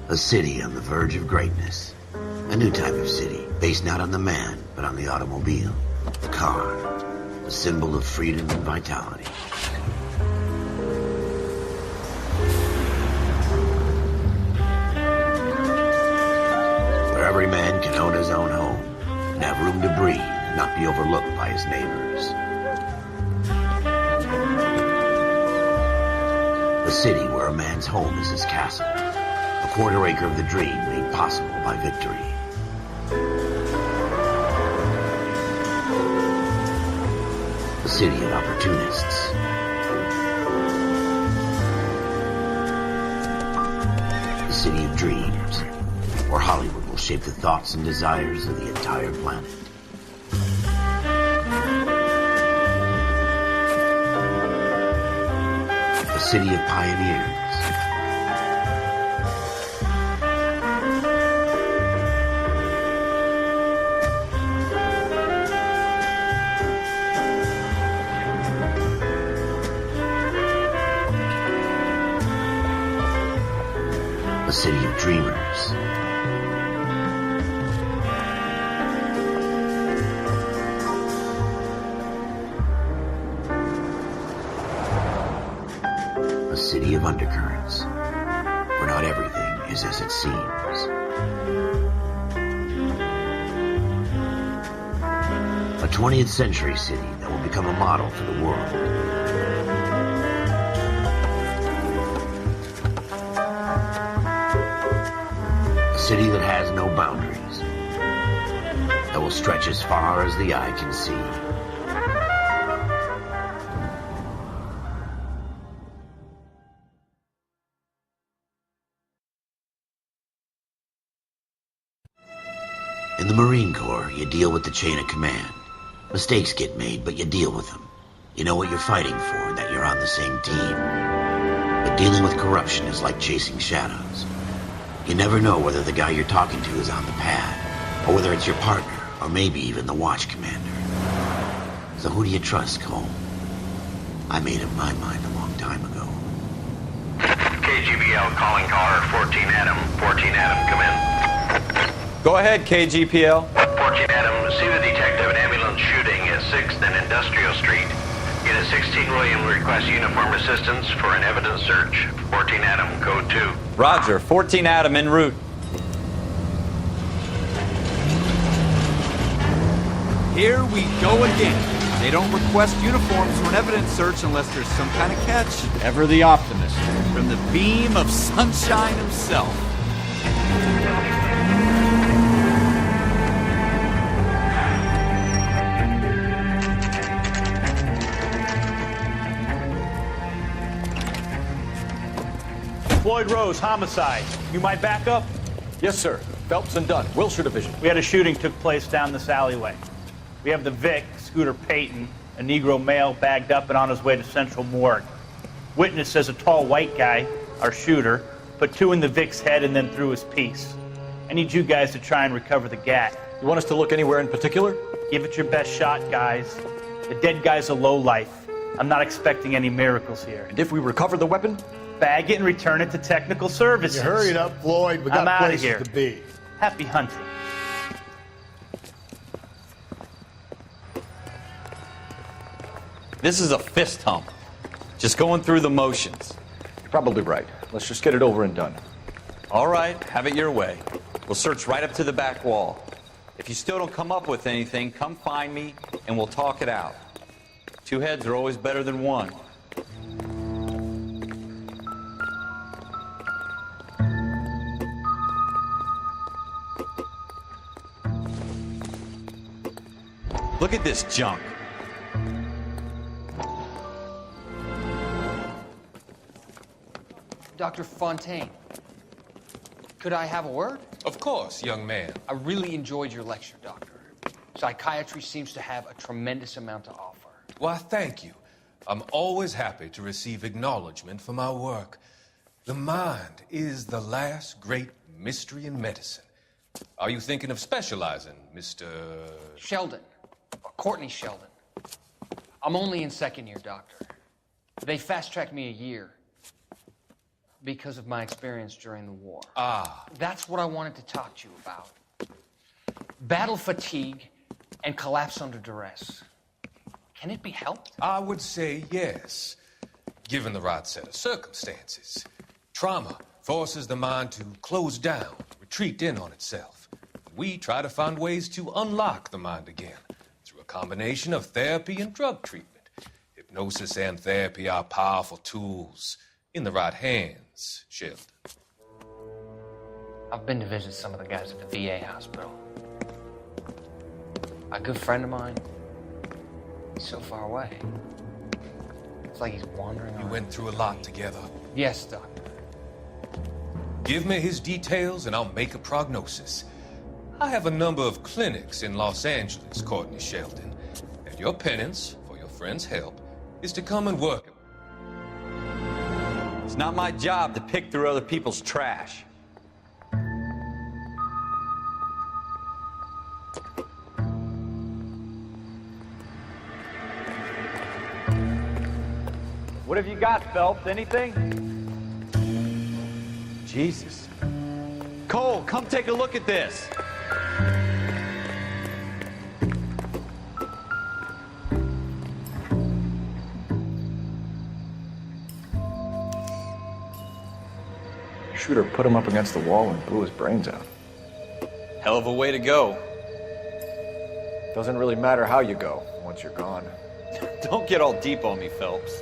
A city on the verge of greatness. A new type of city, based not on the man, but on the automobile. The car. The symbol of freedom and vitality. Where every man can own his own home, and have room to breathe, and not be overlooked by his neighbors. A city where a man's home is his castle. A quarter acre of the dream made possible by victory. A city of opportunists. A city of dreams, where Hollywood will shape the thoughts and desires of the entire planet. A city of pioneers. A city of dreamers. A city of undercurrents, where not everything is as it seems. A 20th century city that will become a model for the world. A city that has no boundaries, that will stretch as far as the eye can see. In the Marine Corps, you deal with the chain of command. Mistakes get made, but you deal with them. You know what you're fighting for, that you're on the same team. But dealing with corruption is like chasing shadows. You never know whether the guy you're talking to is on the pad, or whether it's your partner, or maybe even the watch commander. So who do you trust, Cole? I made up my mind a long time ago. KGBL calling caller 14 Adam. 14 Adam, come in. Go ahead, KGPL. 14 Adam, see the detective, an ambulance shooting at 6th and Industrial Street. Unit 16 William requests uniform assistance for an evidence search. 14 Adam, code 2. Roger, 14 Adam en route. Here we go again. They don't request uniforms for an evidence search unless there's some kind of catch. Ever the optimist. From the beam of sunshine himself. Floyd Rose, homicide. You might back up? Yes, sir. Phelps and Dunn, Wilshire Division. We had a shooting took place down this alleyway. We have the Vic, Scooter Payton, a Negro male bagged up and on his way to Central Morgue. Witness says a tall white guy, our shooter, put 2 in the Vic's head and then threw his piece. I need you guys to try and recover the gat. You want us to look anywhere in particular? Give it your best shot, guys. The dead guy's a lowlife. I'm not expecting any miracles here. And if we recover the weapon? Bag it and return it to technical services. You hurry it up, Floyd. We I'm got outta places here. to be. Happy hunting. This is a fist hump. Just going through the motions. You're probably right. Let's just get it over and done. All right, have it your way. We'll search right up to the back wall. If you still don't come up with anything, come find me and we'll talk it out. 2 heads are always better than 1. Look at this junk. Dr. Fontaine, could I have a word? Of course, young man. I really enjoyed your lecture, Doctor. Psychiatry seems to have a tremendous amount to offer. Why, thank you. I'm always happy to receive acknowledgement for my work. The mind is the last great mystery in medicine. Are you thinking of specializing, Mr. Sheldon, or Courtney Sheldon. I'm only in 2nd year, Doctor. They fast-tracked me a year. because of my experience during the war. Ah, That's what I wanted to talk to you about. Battle fatigue and collapse under duress. Can it be helped? I would say yes, given the right set of circumstances. Trauma forces the mind to close down, retreat in on itself. We try to find ways to unlock the mind again through a combination of therapy and drug treatment. Hypnosis and therapy are powerful tools in the right hands, Sheldon. I've been to visit some of the guys at the VA hospital. A good friend of mine, he's so far away. It's like he's wandering You around. went through a lot together. Yes, Doctor. Give me his details and I'll make a prognosis. I have a number of clinics in Los Angeles, Courtney Sheldon. And your penance, for your friend's help, is to come and work. It's not my job to pick through other people's trash. What have you got, Phelps? Anything? Jesus. Cole, come take a look at this. Shooter put him up against the wall and blew his brains out. Hell of a way to go. Doesn't really matter how you go once you're gone. Don't get all deep on me, Phelps.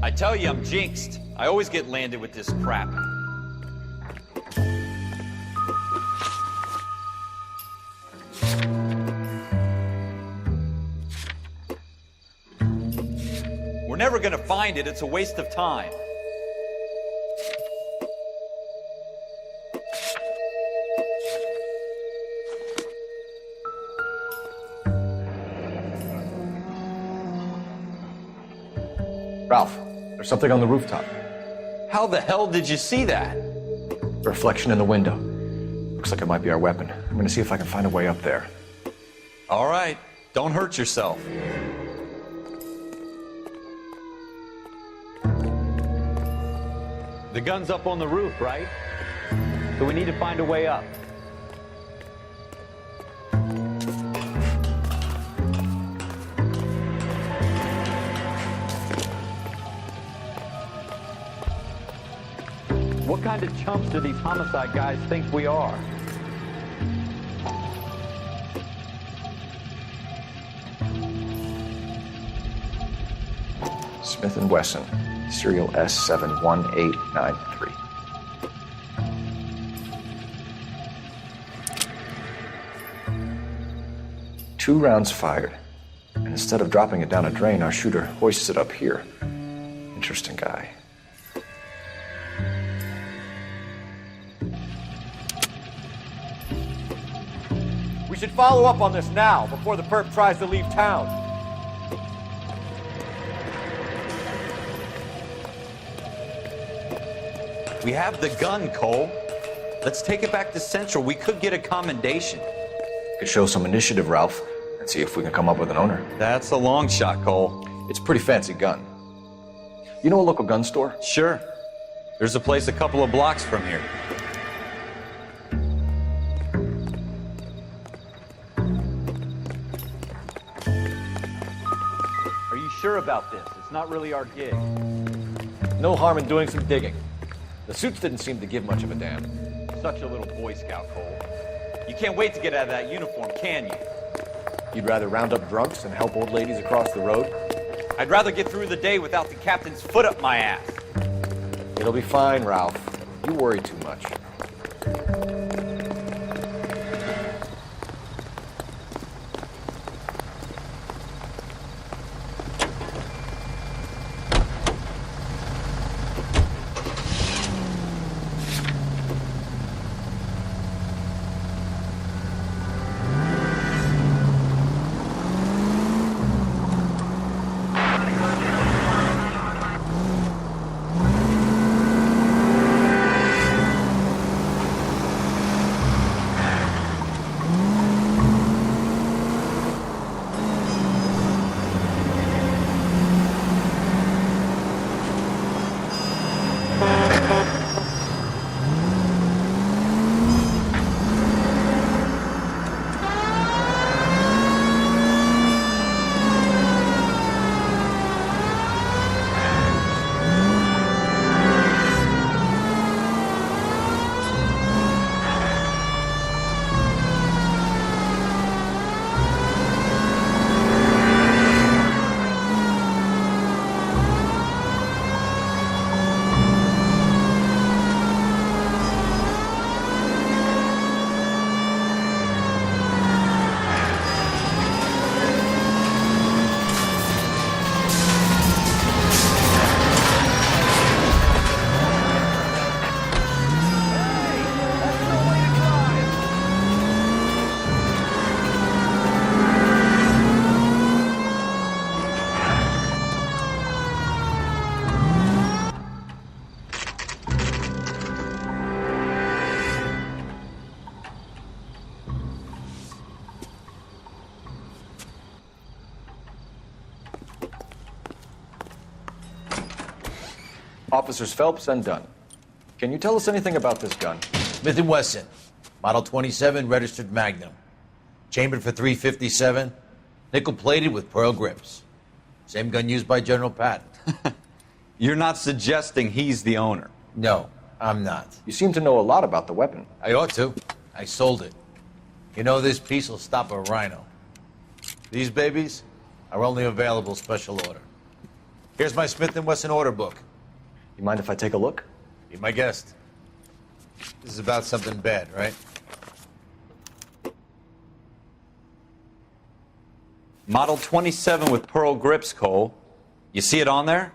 I tell you, I'm jinxed. I always get landed with this crap. We're never gonna find it. It's a waste of time. Ralph, there's something on the rooftop. How the hell did you see that? Reflection in the window. Looks like it might be our weapon. I'm gonna see if I can find a way up there. All right, don't hurt yourself. The gun's up on the roof, right? So we need to find a way up. What kind of chumps do these homicide guys think we are? Smith & Wesson, serial S71893. Two rounds fired. And instead of dropping it down a drain, our shooter hoists it up here. Interesting guy. We should follow up on this now, before the perp tries to leave town. We have the gun, Cole. Let's take it back to Central. We could get a commendation. Could show some initiative, Ralph, and see if we can come up with an owner. That's a long shot, Cole. It's a pretty fancy gun. You know a local gun store? Sure. There's a place a couple of blocks from here. Are you sure about this? It's not really our gig. No harm in doing some digging. The suits didn't seem to give much of a damn. Such a little Boy Scout, Cole. You can't wait to get out of that uniform, can you? You'd rather round up drunks and help old ladies across the road? I'd rather get through the day without the captain's foot up my ass. It'll be fine, Ralph. You worry too much. Officers Phelps and Dunn. Can you tell us anything about this gun? Smith & Wesson, Model 27, registered Magnum. Chambered for .357, nickel-plated with pearl grips. Same gun used by General Patton. You're not suggesting he's the owner? No, I'm not. You seem to know a lot about the weapon. I ought to. I sold it. You know, this piece will stop a rhino. These babies are only available special order. Here's my Smith & Wesson order book. You mind if I take a look? Be my guest. This is about something bad, right? Model 27 with pearl grips, Cole. You see it on there?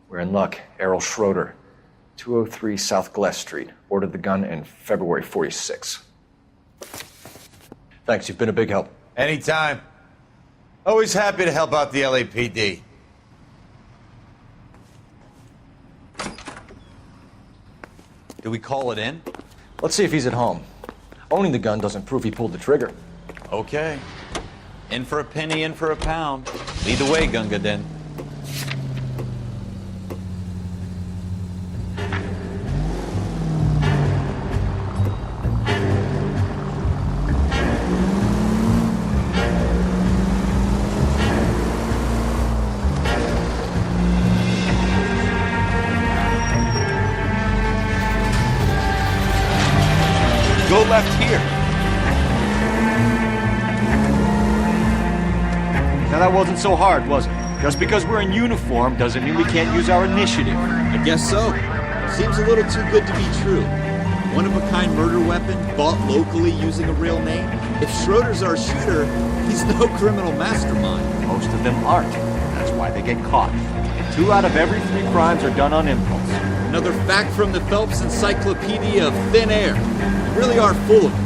We're in luck. Errol Schroeder, 203 South Glass Street. Ordered the gun in February '46. Thanks, you've been a big help. Anytime. Always happy to help out the LAPD. Do we call it in? Let's see if he's at home. Owning the gun doesn't prove he pulled the trigger. Okay. In for a penny, in for a pound. Lead the way, Gunga Din. Go left here. Now that wasn't so hard, was it? Just because we're in uniform doesn't mean we can't use our initiative. I guess so. Seems a little too good to be true. One-of-a-kind murder weapon bought locally using a real name? If Schroeder's our shooter, he's no criminal mastermind. Most of them aren't. That's why they get caught. 2 out of every 3 crimes are done on impulse. Another fact from the Phelps Encyclopedia of Thin Air. You really are full of it.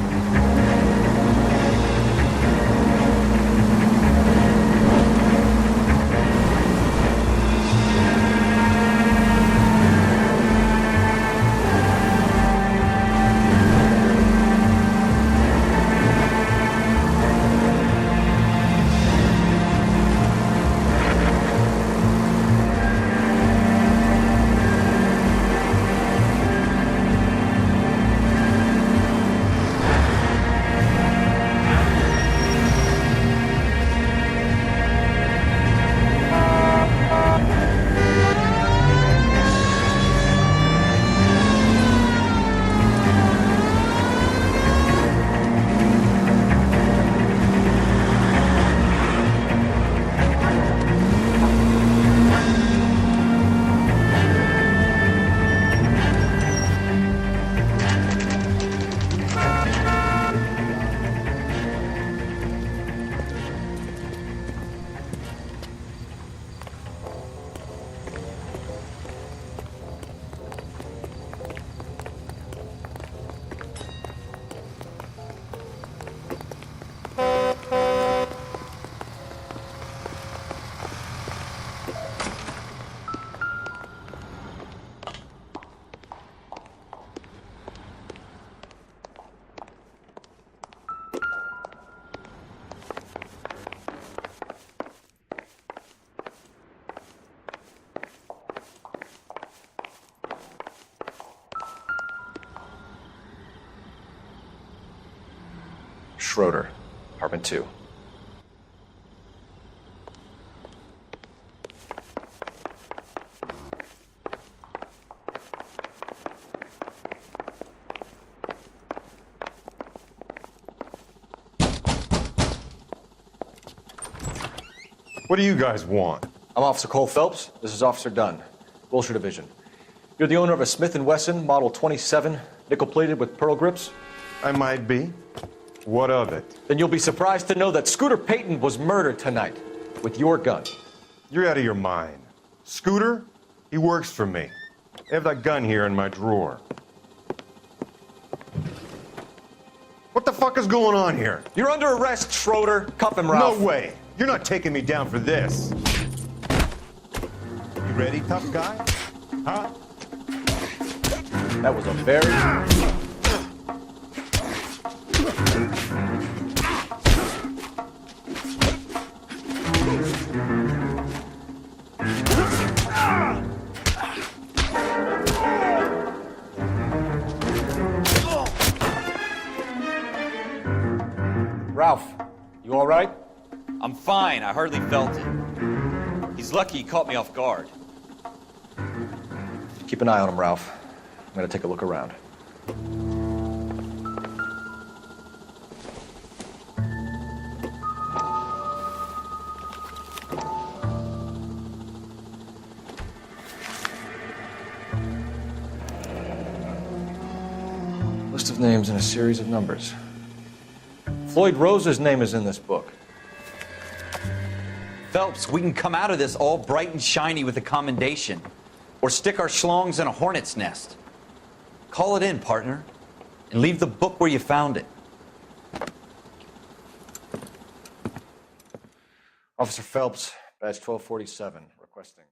Schroeder, apartment 2. What do you guys want? I'm Officer Cole Phelps. This is Officer Dunn, Wilshire Division. You're the owner of a Smith & Wesson Model 27, nickel-plated with pearl grips? I might be. What of it? Then you'll be surprised to know that Scooter Payton was murdered tonight with your gun. You're out of your mind. Scooter? He works for me. I have that gun here in my drawer. What the fuck is going on here? You're under arrest, Schroeder. Cuff him, Ralph. No way. You're not taking me down for this. You ready, tough guy? Huh? That was a very... Ralph, you all right? I'm fine. I hardly felt it. He's lucky he caught me off guard. Keep an eye on him, Ralph. I'm gonna take a look around. List of names and a series of numbers. Floyd Rose's name is in this book. Phelps, we can come out of this all bright and shiny with a commendation. Or stick our schlongs in a hornet's nest. Call it in, partner. And leave the book where you found it. Officer Phelps, badge 1247, requesting.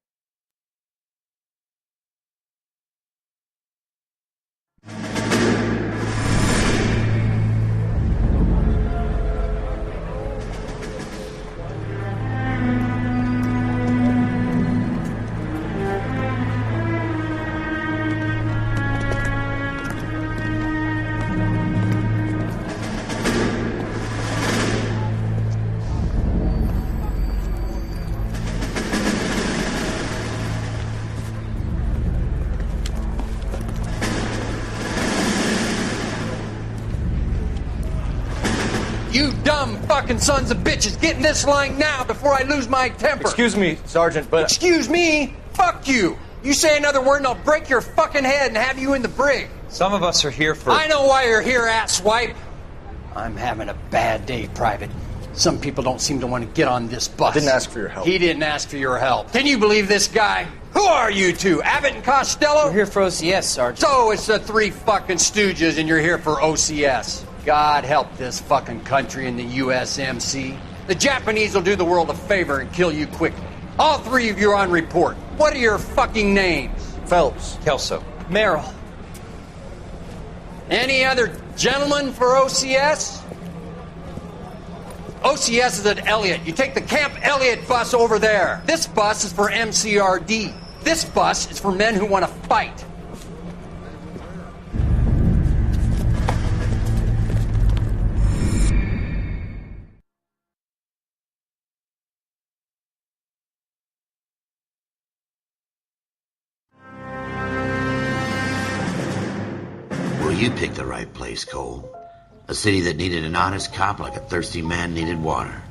You dumb fucking sons of bitches, get in this line now before I lose my temper. Excuse me, Sergeant, but... Excuse me? Fuck you. You say another word and I'll break your fucking head and have you in the brig. Some of us are here for... I know why you're here, asswipe. I'm having a bad day, Private. Some people don't seem to want to get on this bus. Didn't ask for your help. He didn't ask for your help. Can you believe this guy? Who are you two? Abbott and Costello? We're here for OCS, Sergeant. So it's the three fucking stooges and you're here for OCS. God help this fucking country and the USMC. The Japanese will do the world a favor and kill you quickly. All three of you are on report. What are your fucking names? Phelps. Kelso. Merrill. Any other gentlemen for OCS? OCS is at Elliott. You take the Camp Elliott bus over there. This bus is for MCRD. This bus is for men who want to fight. Well, you picked the right place, Cole. A city that needed an honest cop like a thirsty man needed water.